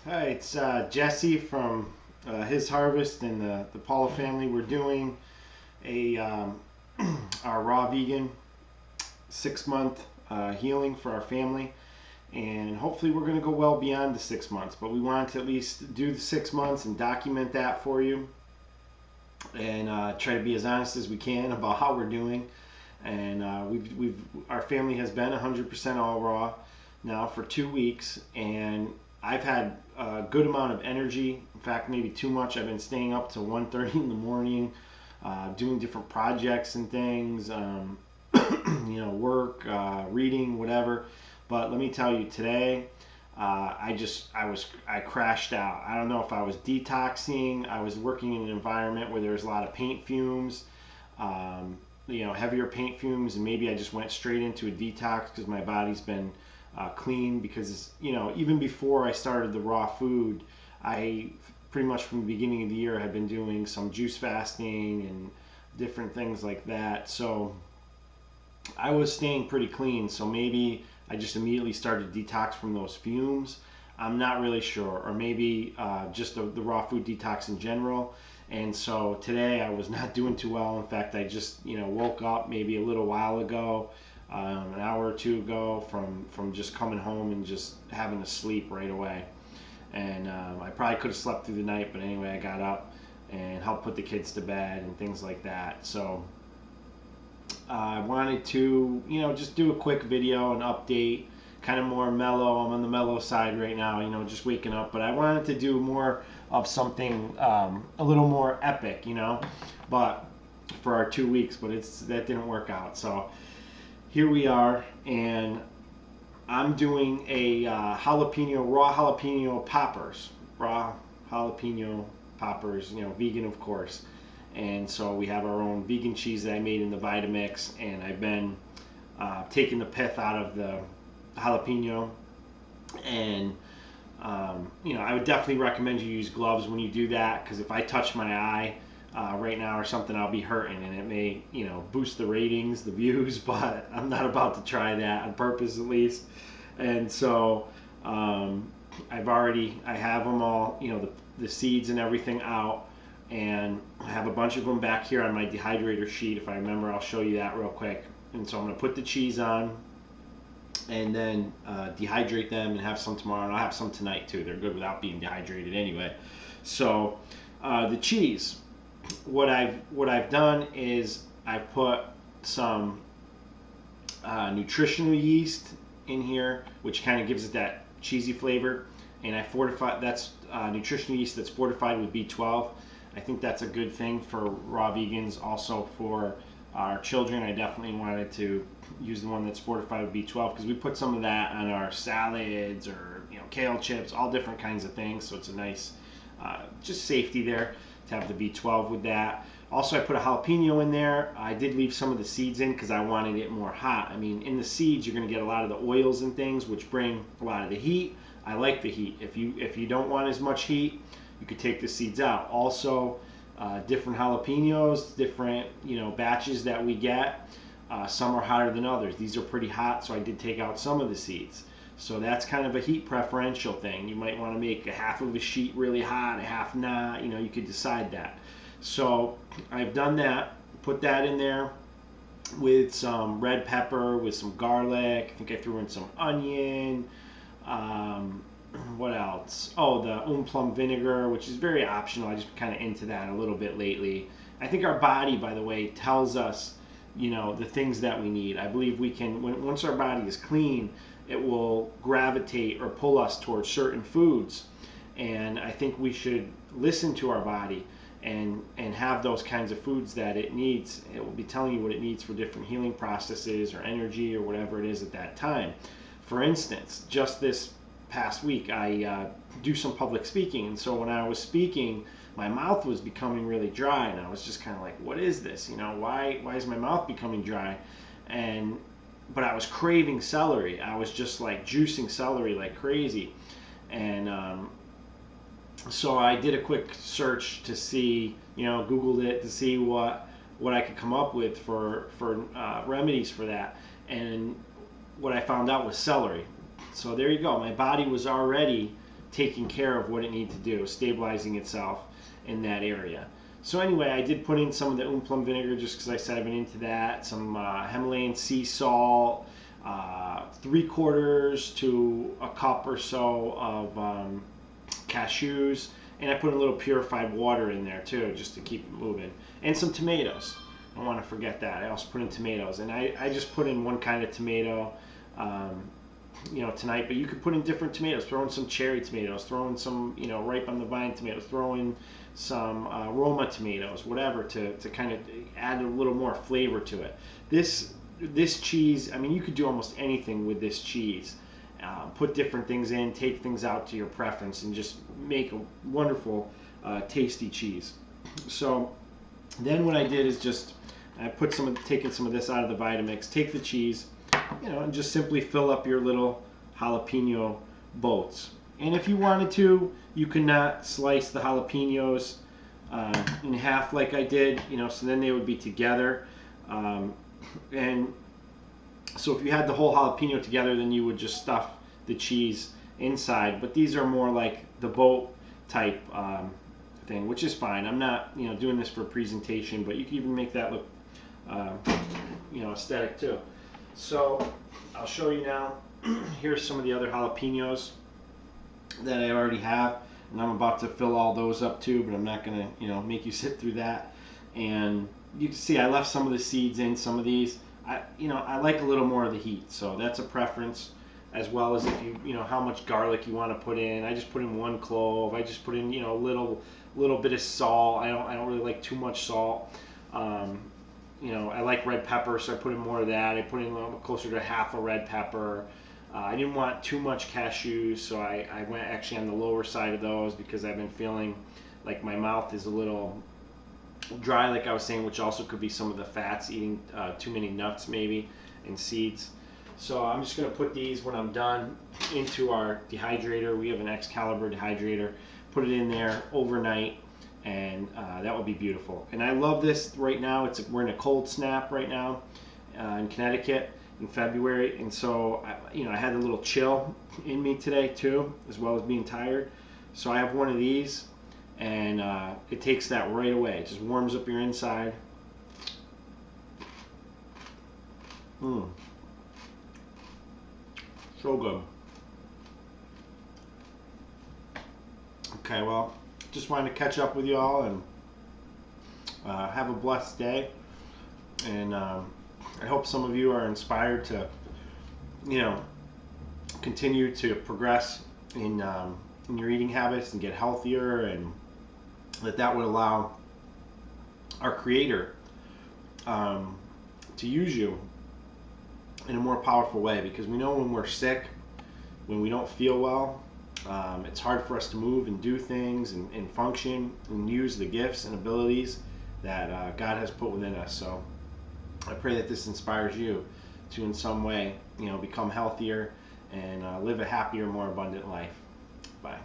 Hi, it's Jesse from His Harvest and the Paula family. We're doing a our raw vegan 6 month healing for our family, and hopefully we're going to go well beyond the 6 months. But we wanted to at least do the 6 months and document that for you, and try to be as honest as we can about how we're doing. And we've our family has been 100% all raw now for 2 weeks, and I've had a good amount of energy. In fact, maybe too much. I've been staying up to 1:30 in the morning, doing different projects and things, work, reading, whatever. But let me tell you, today, I crashed out. I don't know if I was detoxing. I was working in an environment where there was a lot of paint fumes. Um, Heavier paint fumes, and maybe I just went straight into a detox because my body's been clean. Because even before I started the raw food, I pretty much from the beginning of the year had been doing some juice fasting and different things like that. So I was staying pretty clean. So maybe I just immediately started to detox from those fumes. I'm not really sure, or maybe just the raw food detox in general. And so today I was not doing too well. In fact, I just woke up maybe a little while ago, an hour or two ago, from just coming home and just having to sleep right away. And I probably could have slept through the night, but anyway, I got up and helped put the kids to bed and things like that. So I wanted to, just do a quick video, an update, kind of more mellow. I'm on the mellow side right now, just waking up. But I wanted to do more of something a little more epic, but for our 2 weeks. But that didn't work out. So here we are, and I'm doing a raw jalapeno poppers, raw jalapeno poppers, vegan of course. And so we have our own vegan cheese that I made in the Vitamix, and I've been taking the pith out of the jalapeno. And I would definitely recommend you use gloves when you do that, because if I touch my eye right now or something, I'll be hurting, and it may boost the ratings, the views. But I'm not about to try that on purpose, at least. And so I have them all, the seeds and everything out, and I have a bunch of them back here on my dehydrator sheet. If I remember, I'll show you that real quick. And so I'm going to put the cheese on, and then dehydrate them, and have some tomorrow, and I'll have some tonight too. They're good without being dehydrated anyway. So the cheese, what I've done is I've put some nutritional yeast in here, which kind of gives it that cheesy flavor. And I fortified, that's nutritional yeast that's fortified with B12. I think that's a good thing for raw vegans. Also for our children, I definitely wanted to use the one that's fortified with B12, because we put some of that on our salads, or kale chips, all different kinds of things. So it's a nice just safety there to have the B12 with that. Also, I put a jalapeno in there. I did leave some of the seeds in because I wanted it more hot. I mean, in the seeds, you're going to get a lot of the oils and things, which bring a lot of the heat. I like the heat. If you don't want as much heat, you could take the seeds out. Also, different jalapenos, different batches that we get. Some are hotter than others. These are pretty hot, so I did take out some of the seeds. So that's kind of a heat preferential thing. You might want to make a half of a sheet really hot, a half not. You could decide that. So I've done that. Put that in there with some red pepper, with some garlic. I think I threw in some onion. What else? Oh, the plum vinegar, which is very optional. I just kind of into that a little bit lately. I think our body, by the way, tells us, the things that we need. I believe we can, once our body is clean, it will gravitate or pull us towards certain foods. And I think we should listen to our body and have those kinds of foods that it needs. It will be telling you what it needs for different healing processes or energy or whatever it is at that time. For instance, just this past week, I do some public speaking, and so when I was speaking, my mouth was becoming really dry, and I was just kind of like, what is this? Why is my mouth becoming dry? But I was craving celery. I was just like juicing celery like crazy. And so I did a quick search to see, Googled it to see what I could come up with for remedies for that. And what I found out was celery. So there you go. My body was already taking care of what it needs to do, stabilizing itself in that area. So anyway, I did put in some of the plum vinegar just because I said I've been into that. Some Himalayan sea salt, 3/4 to a cup or so of cashews, and I put a little purified water in there too, just to keep it moving. And some tomatoes. I don't want to forget that. I also put in tomatoes, and I just put in one kind of tomato, tonight. But you could put in different tomatoes. Throw in some cherry tomatoes. Throw in some, ripe on the vine tomatoes. Throw in some roma tomatoes, whatever, to kind of add a little more flavor to it. This cheese, I mean, you could do almost anything with this cheese. Put different things in, take things out to your preference, and just make a wonderful, tasty cheese. So then what I did is just I put taken some of this out of the Vitamix. Take the cheese, and just simply fill up your little jalapeno boats. And if you wanted to, you could not slice the jalapenos in half like I did, so then they would be together. And so if you had the whole jalapeno together, then you would just stuff the cheese inside. But these are more like the boat type thing, which is fine. I'm not, doing this for presentation, but you can even make that look, aesthetic too. So I'll show you now. Here's some of the other jalapenos that I already have, and I'm about to fill all those up too, but I'm not gonna, make you sit through that. And you can see I left some of the seeds in some of these. I like a little more of the heat, so that's a preference, as well as if how much garlic you want to put in. I just put in 1 clove. I just put in, a little bit of salt. I don't really like too much salt. I like red pepper, so I put in more of that. I put in closer to half a red pepper. I didn't want too much cashews, so I went actually on the lower side of those because I've been feeling like my mouth is a little dry, like I was saying, which also could be some of the fats, eating too many nuts maybe and seeds. So I'm just going to put these, when I'm done, into our dehydrator. We have an Excalibur dehydrator. Put it in there overnight, and that will be beautiful. And I love this right now. We're in a cold snap right now in Connecticut in February, and so I had a little chill in me today too, as well as being tired. So I have one of these, and it takes that right away. It just warms up your inside. So good. Okay, well, just wanted to catch up with y'all, and have a blessed day. And I hope some of you are inspired to, continue to progress in your eating habits and get healthier, and that would allow our Creator to use you in a more powerful way. Because we know when we're sick, when we don't feel well, it's hard for us to move and do things and function and use the gifts and abilities that God has put within us. So I pray that this inspires you to, in some way, become healthier and live a happier, more abundant life. Bye.